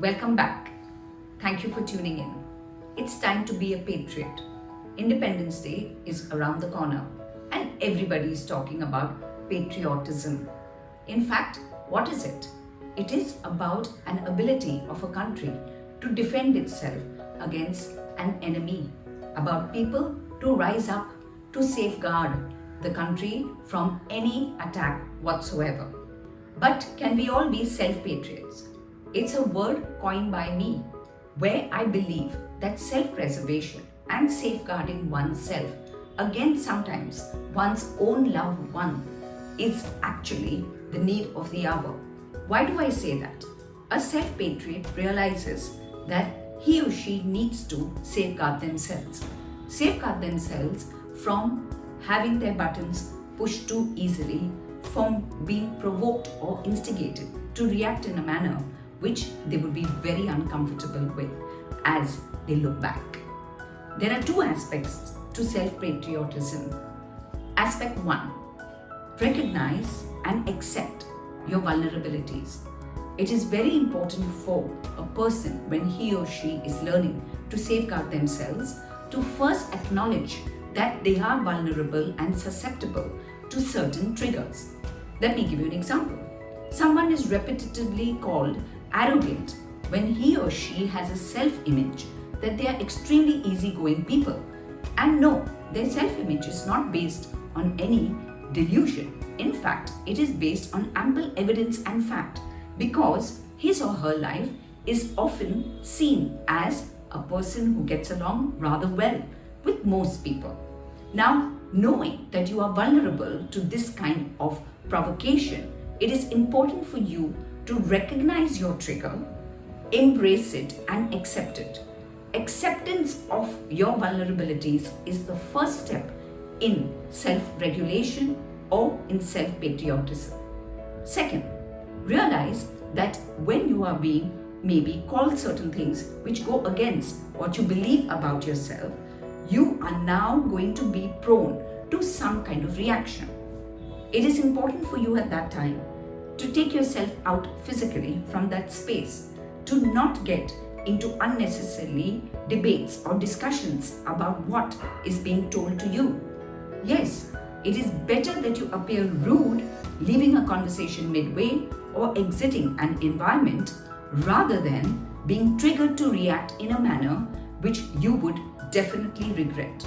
Welcome back. Thank you for tuning in. It's time to be a patriot. Independence Day is around the corner and everybody is talking about patriotism. In fact, what is it? It is about an ability of a country to defend itself against an enemy, about people to rise up to safeguard the country from any attack whatsoever. But can we all be self-patriots? It's a word coined by me, where I believe that self-preservation and safeguarding oneself against sometimes one's own loved one is actually the need of the hour. Why do I say that? A self-patriot realizes that he or she needs to safeguard themselves from having their buttons pushed too easily, from being provoked or instigated to react in a manner which they would be very uncomfortable with as they look back. There are two aspects to self-patriotism. Aspect 1, recognize and accept your vulnerabilities. It is very important for a person when he or she is learning to safeguard themselves to first acknowledge that they are vulnerable and susceptible to certain triggers. Let me give you an example. Someone is repetitively called arrogant when he or she has a self-image that they are extremely easygoing people. And no, their self-image is not based on any delusion. In fact, it is based on ample evidence and fact, because his or her life is often seen as a person who gets along rather well with most people. Now, knowing that you are vulnerable to this kind of provocation, it is important for you to recognize your trigger, embrace it and accept it. Acceptance of your vulnerabilities is the first step in self-regulation or in self-patriotism. Second, realize that when you are being maybe called certain things which go against what you believe about yourself, you are now going to be prone to some kind of reaction. It is important for you at that time to take yourself out physically from that space, to not get into unnecessarily debates or discussions about what is being told to you. Yes, it is better that you appear rude, leaving a conversation midway or exiting an environment, rather than being triggered to react in a manner which you would definitely regret.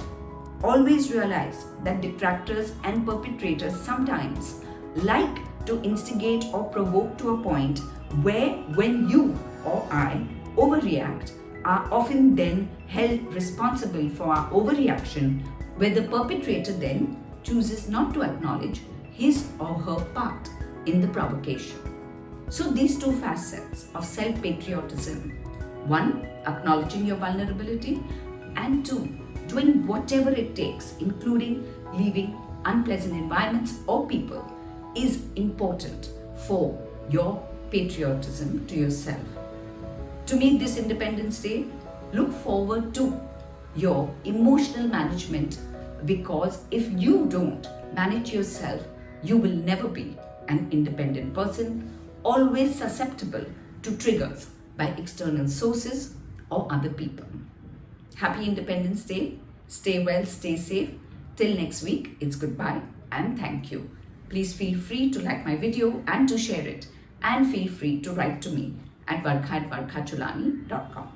Always realize that detractors and perpetrators sometimes like to instigate or provoke to a point where, when you or I overreact, are often then held responsible for our overreaction, where the perpetrator then chooses not to acknowledge his or her part in the provocation. So these two facets of self-patriotism: 1, acknowledging your vulnerability, and 2, doing whatever it takes, including leaving unpleasant environments or people, is important for your patriotism to yourself. To meet this Independence Day, look forward to your emotional management, because if you don't manage yourself, you will never be an independent person, always susceptible to triggers by external sources or other people. Happy Independence Day. Stay well, stay safe. Till next week, it's goodbye and thank you. Please feel free to like my video and to share it, and feel free to write to me at varkha@varkhachulani.com.